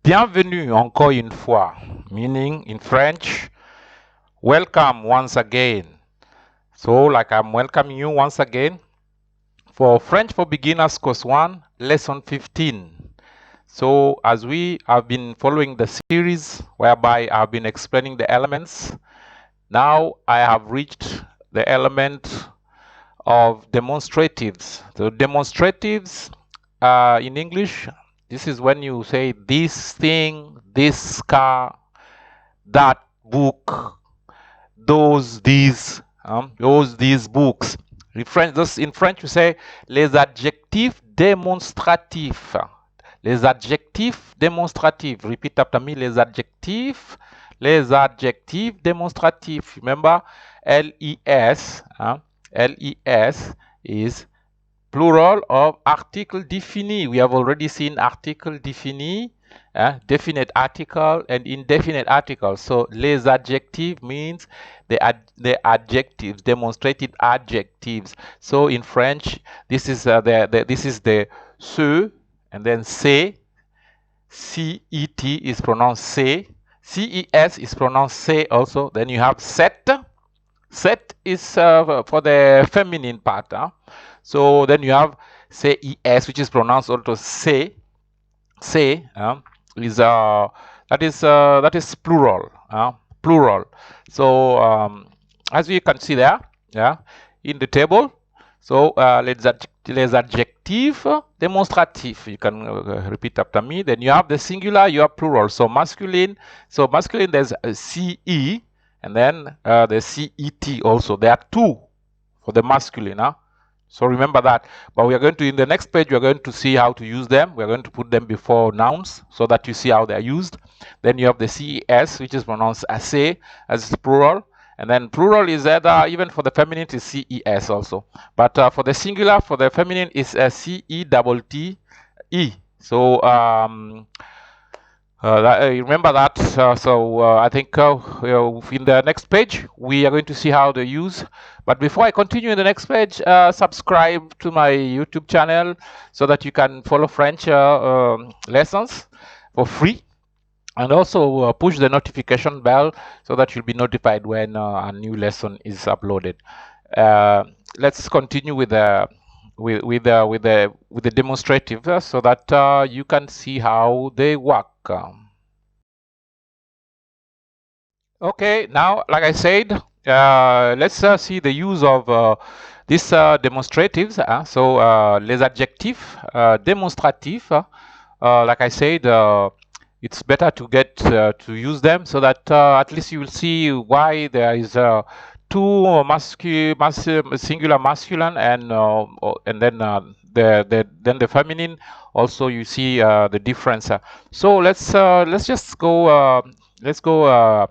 Bienvenue encore une fois, meaning in French, welcome once again. So, like I'm welcoming you once again for French for Beginners Course 1, Lesson 15. So, as we have been following the series whereby I've been explaining the elements, now I have reached the element of demonstratives. So, demonstratives in English, this is when you say this thing, this car, that book, those, these books. In French, we say les adjectifs démonstratifs. Les adjectifs démonstratifs. Repeat after me, les adjectifs démonstratifs. Remember, LES, LES is plural of article défini. We have already seen article défini, definite article and indefinite article. So les adjectives means the adjectives, demonstrated adjectives. So in French, this is the ce, and then c'est, cet is pronounced c'est, ces is pronounced c'est also. Then you have cette. Cette is for the feminine part. So then you have ces, which is pronounced also say. Say is that is plural. Plural. So as you can see there, in the table. So les adjectifs démonstratifs. You can repeat after me. Then you have the singular. You have plural. So masculine. So masculine there's ce. And then the CET also. There are two for the masculine. So remember that. But we are going to, in the next page, we are going to see how to use them. We are going to put them before nouns so that you see how they are used. Then you have the CES, which is pronounced assez, as plural. And then plural is either, even for the feminine, is CES also. But for the singular, for the feminine, is CETTE. So remember that. I think in the next page we are going to see how to use. But before I continue in the next page, subscribe to my YouTube channel so that you can follow French lessons for free, and also push the notification bell so that you'll be notified when a new lesson is uploaded. Let's continue with the demonstrative so that you can see how they work. Okay, now, like I said, let's see the use of these demonstratives. So, les adjectifs démonstratifs, like I said, it's better to get to use them so that at least you will see why there is two singular masculine and then then the feminine. Also, you see the difference. So let's just go. Let's go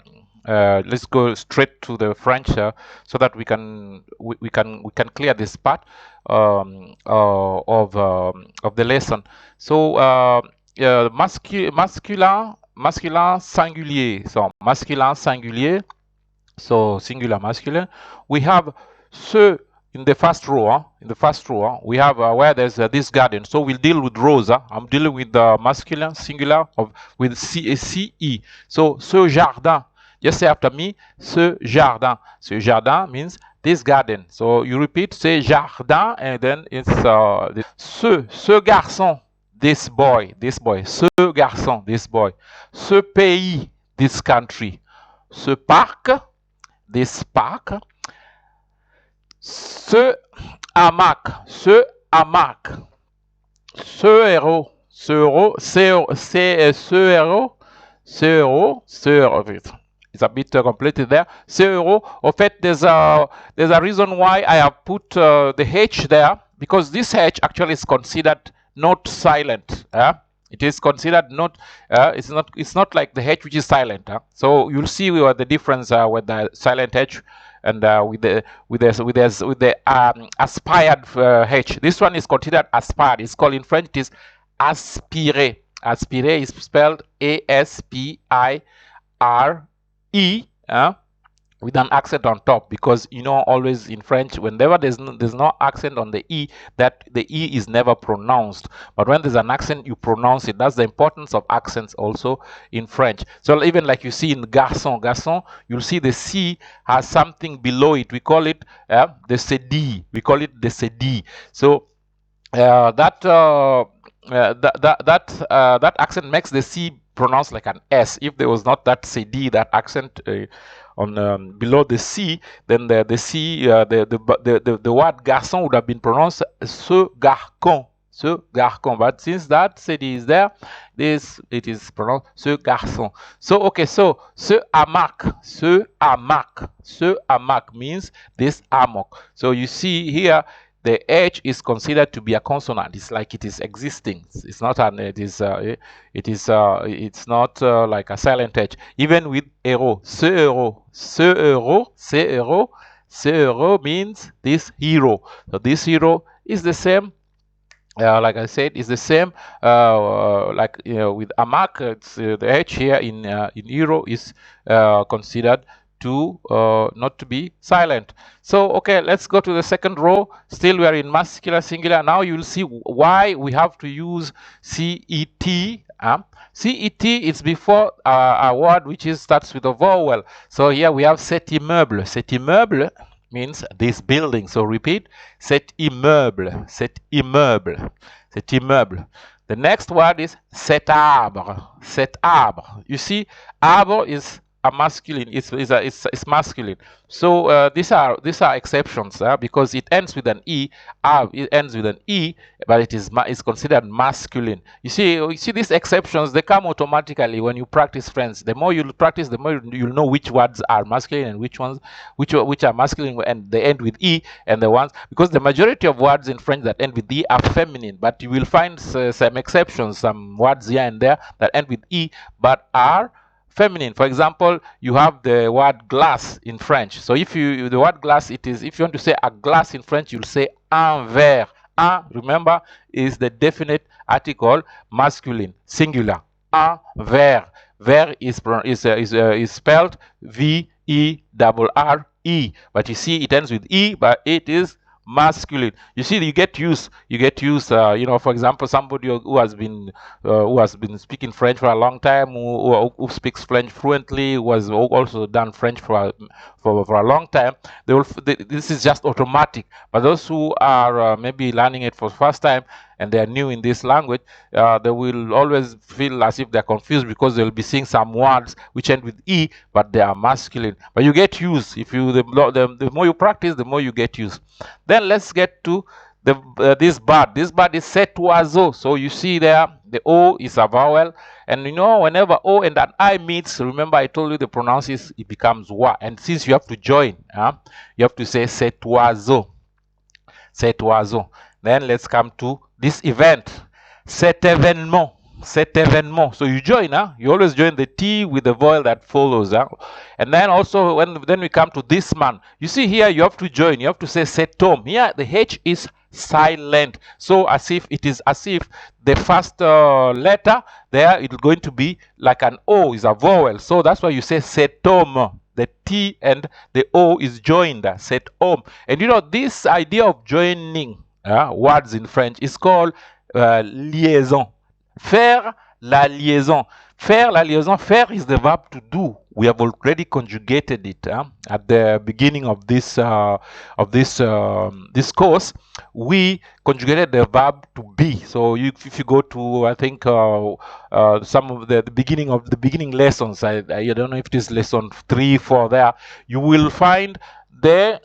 straight to the French so that we can clear this part of the lesson. So masculin singulier. So masculin singulier. So singular masculine. We have ce in the first row. In the first row, we have where there's this garden. So we'll deal with rows. I'm dealing with the masculine singular with CE. So ce jardin. Just say after me, ce jardin. Ce jardin means this garden. So you repeat, ce jardin, and then it's ce garçon, this boy, ce garçon, this boy. Ce pays, this country. Ce parc, this park. Ce hamac, ce hamac. Ce héros, ce héros, ce héros. It's a bit complicated there. Ce héros. En fait, there's a reason why I have put the H there, because this H actually is considered not silent. It is considered not. It's not like the H which is silent. So you'll see the difference with the silent H and with the aspired H. This one is considered aspired. It's called in French. It is aspiré. Aspiré is spelled ASPIRE. with an accent on top, because you know always in French, whenever there's no accent on the E, that the E is never pronounced, but when there's an accent you pronounce it. That's the importance of accents also in French. So even like you see in garçon, you'll see the C has something below it. We call it the cd. We call it the cd. So that accent makes the C pronounced like an S. If there was not that CD, that accent on below the C, then the C, the word garçon would have been pronounced ce garçon. Ce garçon. But since that CD is there, it is pronounced ce garçon. So okay, so ce hamac means this hammock. So you see here, the H is considered to be a consonant. It's like it is existing. It's not an. It's not like a silent H. Even with héros, ce héros means this hero. So this hero is the same. Like I said, is the same. Like with hamac, it's the H here in hero is considered to not to be silent. So okay, let's go to the second row. Still we are in masculine singular. Now you'll see why we have to use CET. CET is before a word which starts with a vowel. So here we have cet immeuble. Cet immeuble means this building. So repeat, cet immeuble, cet immeuble, cet immeuble. The next word is cet arbre, cet arbre. You see, arbre is a masculine. It's masculine. So these are exceptions because it ends with an e. It ends with an e, but it's considered masculine. You see these exceptions. They come automatically when you practice French. The more you practice, the more you'll know which words are masculine and which ones which are masculine and they end with e, and the ones, because the majority of words in French that end with e are feminine, but you will find some exceptions, some words here and there that end with e but are feminine. For example, you have the word glass in French. So if the word glass, it is, if you want to say a glass in French, you'll say un verre. Un, remember, is the definite article, masculine, singular. Un verre. Verre is spelled V-E-R-R-E. But you see, it ends with E, but it is masculine. You see, you get used. For example, somebody who has been speaking French for a long time, who speaks French fluently, who has also done French for a long time. This is just automatic. But those who are maybe learning it for the first time and they are new in this language, they will always feel as if they're confused because they'll be seeing some words which end with e, but they are masculine. But you get used. If you the more you practice, the more you get used. Then let's get to this bird. This bird is cet oiseau. So you see there, the O is a vowel, and whenever O and an I meets, remember I told you the pronounces, it becomes wa. And since you have to join, you have to say cet oiseau. Cet oiseau. Then let's come to this event. Cet événement. Cet événement. So you join, you always join the T with the vowel that follows. And then also then we come to this man. You see here, you have to join. You have to say cet homme. Here the H is silent. So as if the first letter there, it's going to be like an O, is a vowel. So that's why you say cet homme. The T and the O is joined. Cet homme. And this idea of joining words in French is called liaison. Faire la liaison. Faire la liaison. Faire is the verb to do. We have already conjugated it at the beginning of this this course. We conjugated the verb to be. So if you go to, I think some of the beginning lessons, I don't know if it is lesson 3, 4 there, you will find the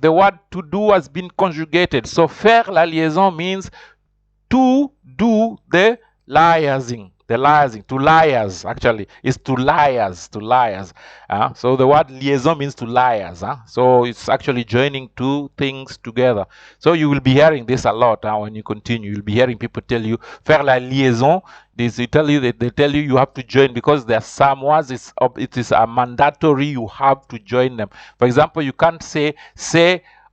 word to do has been conjugated. So faire la liaison means to do the liaising. The liaising, to liars, actually, is to liars. So the word liaison means to liars. So it's actually joining two things together. So you will be hearing this a lot when you continue. You'll be hearing people tell you, faire la liaison. They tell you you have to join, because there are some words it is a mandatory, you have to join them. For example, you can't say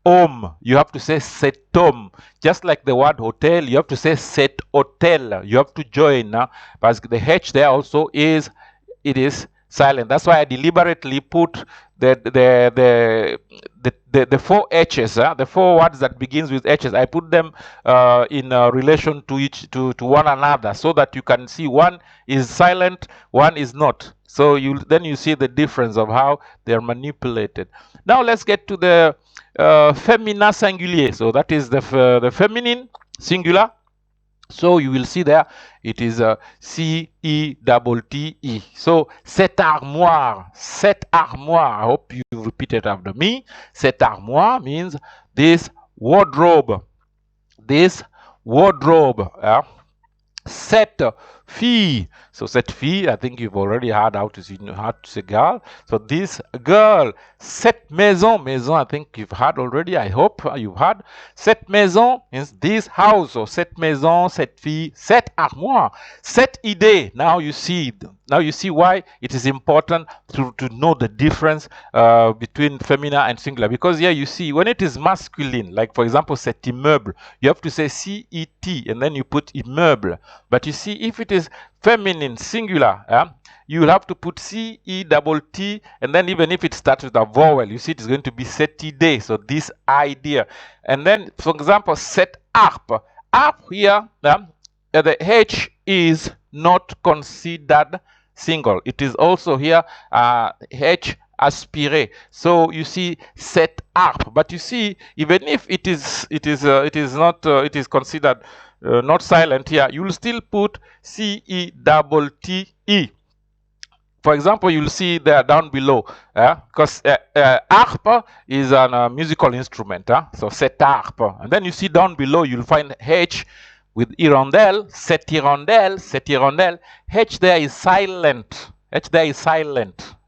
home, you have to say cet homme. Just like the word hotel, you have to say cet hotel. You have to join because the H there also is silent. That's why I deliberately put the four H's, the four words that begins with H's, I put them in relation to one another, so that you can see one is silent, one is not. So then you see the difference of how they are manipulated. Now let's get to the femina singulier. So that is the feminine singular. So you will see there, it is C-E-T-T-E. So cette armoire, I hope you repeat it after me. Cette armoire means this wardrobe. Cette fille. So cette fille, I think you've already heard how to say girl. So this girl. Cette maison. I think you've heard already. I hope you've heard. Cette maison means this house. So cette maison, cette fille, cette armoire. Cette idée. Now you see why it is important to know the difference between feminine and singular. Because here you see, when it is masculine, like for example, cet immeuble, you have to say C-E-T and then you put immeuble. But you see, if it is feminine singular, you will have to put C-E-T-T, and then even if it starts with a vowel, you see it is going to be cette idée, so this idea. And then, for example, cette harpe. Harpe here, the H is not considered single. It is also here H aspiré. So you see cette harpe. But you see, even if it is considered not silent here, you will still put C-E-T-T-E. For example, you'll see there down below, because harpe is a musical instrument. So cette harpe. And then you see down below, you'll find H with hirondelle, cette hirondelle. H there is silent.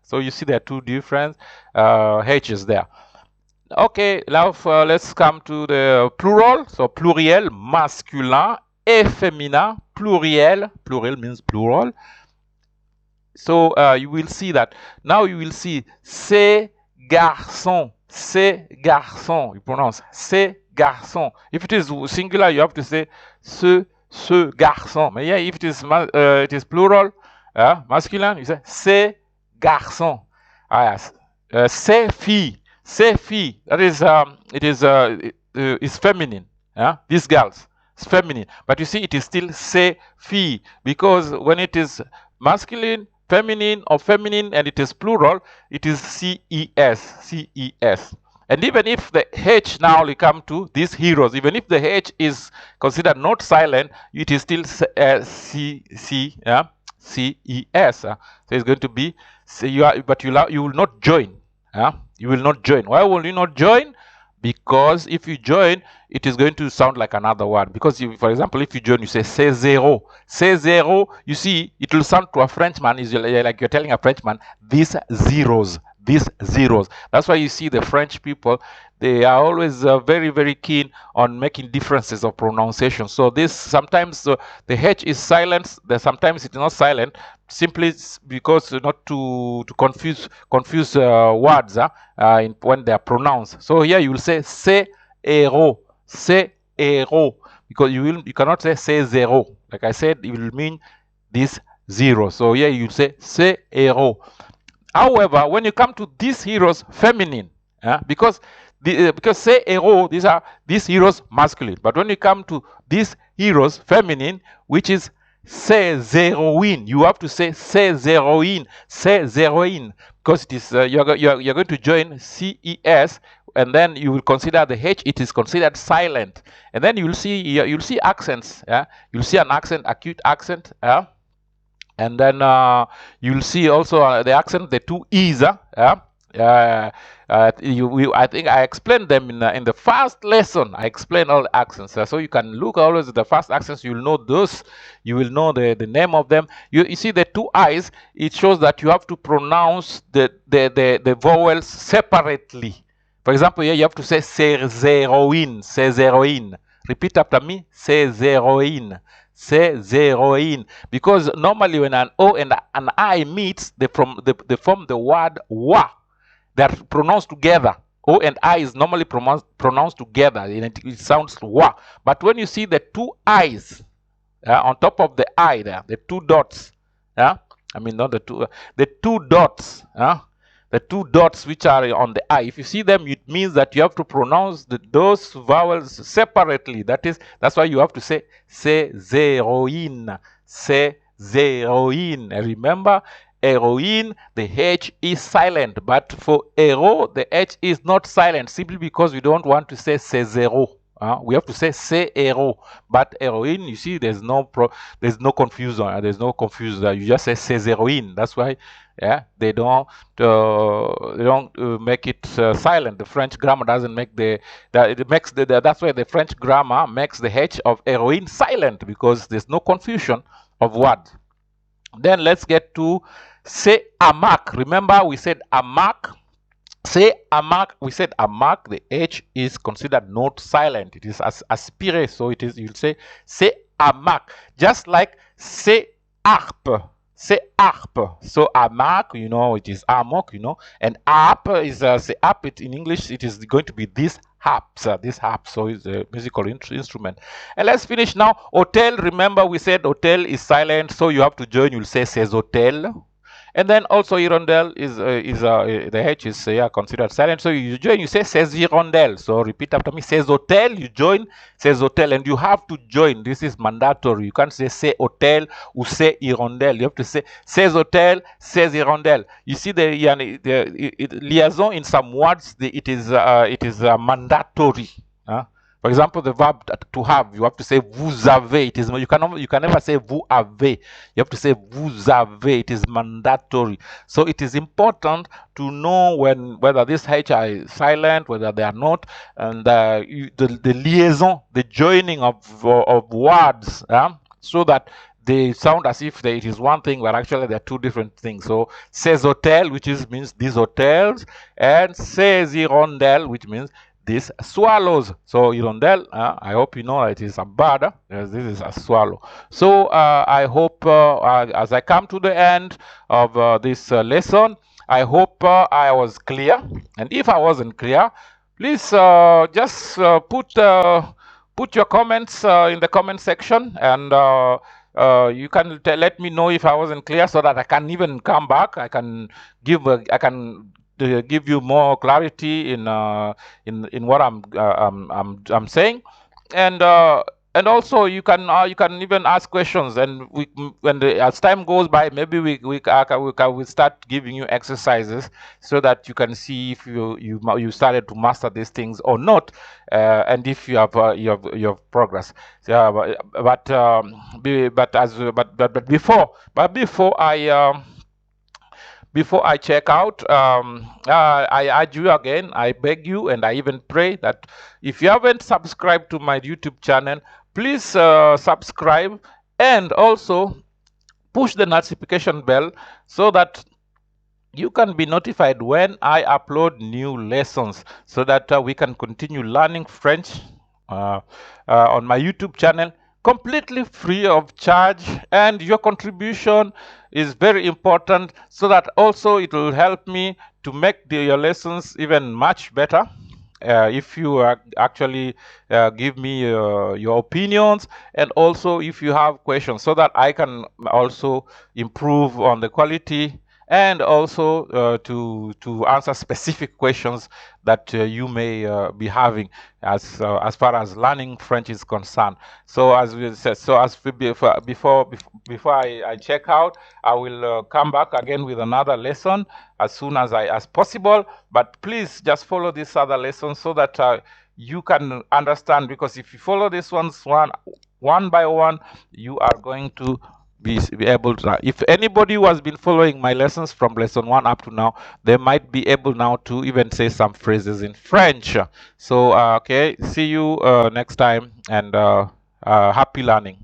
So you see there are two different H's there. Okay, now let's come to the plural. So pluriel, masculin et féminin. Pluriel means plural. So you will see that. Now you will see ces garçons. You pronounce ces garçons. If it is singular, you have to say ce garçon. But yeah, if it is plural, masculine, you say ces garçons. Ces filles. That is is feminine. These girls, it's feminine. But you see, it is still ces filles, because when it is masculine, feminine, and it is plural, it is CES. And even if the H now will come to these heroes, even if the H is considered not silent, it is still CES. So it's going to be, you will not join. You will not join. Why will you not join? Because if you join, it is going to sound like another word. Because for example, if you join, you say c'est zéro. C'est zéro, you see, it will sound to a Frenchman, like you're telling a Frenchman, these zeros. That's why you see the French people, they are always very, very keen on making differences of pronunciation. So this sometimes the H is silent, sometimes it's not silent, simply because not to confuse words when they are pronounced. So here you will say c'est héros, because you cannot say c'est zéro. Like I said, it will mean this zero. So here you say c'est héros. However, when you come to these heroes feminine, because say hero, these heroes masculine. But when you come to these heroes feminine, which is ces héroïnes, you have to say ces héroïnes, because it is you're going to join CES, and then you will consider the H. It is considered silent, and then you'll see accents. You'll see an accent, acute accent. And then you'll see also the accent, the two E's. I think I explained them in the first lesson. I explained all the accents. So you can look always at the first accents. You'll know those. You will know the name of them. You see the two I's. It shows that you have to pronounce the vowels separately. For example, here you have to say ces héroïnes. Repeat after me. Ces héroïnes. Because normally when an O and an I meets, they form the word wa. They are pronounced together. O and I is normally pronounced together. It sounds wa. But when you see the two I's on top of the I there, the two dots, I mean not the two dots, the two dots which are on the I. If you see them, it means that you have to pronounce those vowels separately. That's why you have to say zeroin, zeroin. Remember, heroine, the H is silent, but for hero, the H is not silent simply because we don't want to say zero. We have to say hero, but heroine, you see, there's no confusion. There's no confusion. You just say heroine. That's why, yeah, they don't make it silent. The French grammar doesn't make that's why the French grammar makes the H of heroine silent, because there's no confusion of words. Then let's get to say hamac. Remember, we said hamac. Say hamac. We said hamac. The H is considered not silent. It is aspiré, so it is. You'll say hamac, just like say harpe. Say harpe. So hamac, you know, it is hammock, you know, and harp is say harp. It in English, it is going to be this harps. This harp, so it's a musical instrument. And let's finish now. Hotel. Remember, we said hotel is silent, so you have to join. You'll say ces hotel. And then also hirondelle is the H is considered silent, so you join, you say ces hirondelles. So repeat after me, ces hotel, you join ces hotel, and you have to join. This is mandatory. You can't say ces hotel or ces hirondelle. You have to say ces hotel, ces hirondelle. You see the liaison in some words. It is mandatory. For example, the verb to have, you have to say vous avez. It is, you can never say vous avez. You have to say vous avez. It is mandatory. So it is important to know whether this H is silent, whether they are not, and the liaison, the joining of words, so that they sound as if it is one thing, but actually they're two different things. So ces hotel, which means these hotels, and ces hirondelles, which means these swallows. So hirondelle, I hope you know it is a bird. This is a swallow. So I hope as I come to the end of this lesson, I hope I was clear. And if I wasn't clear, please just put your comments in the comment section, and you can let me know if I wasn't clear, so that I can even come back. I can give you more clarity in what I'm saying, and also you can even ask questions, and as time goes by, maybe we start giving you exercises so that you can see if you started to master these things or not, and if you have progress. But before I check out, I urge you again, I beg you, and I even pray that if you haven't subscribed to my YouTube channel, please subscribe, and also push the notification bell so that you can be notified when I upload new lessons, so that we can continue learning French on my YouTube channel, completely free of charge. And your contribution is very important, so that also it will help me to make your lessons even much better. If you actually give me your opinions, and also if you have questions, so that I can also improve on the quality, and also to answer specific questions that you may be having as far as learning French is concerned. So as we said, before I check out, I will come back again with another lesson as soon as possible. But please just follow these other lessons so that you can understand, because if you follow these ones one by one, you are going to be able to. If anybody who has been following my lessons from lesson 1 up to now, they might be able now to even say some phrases in French. So okay, see you next time, and happy learning.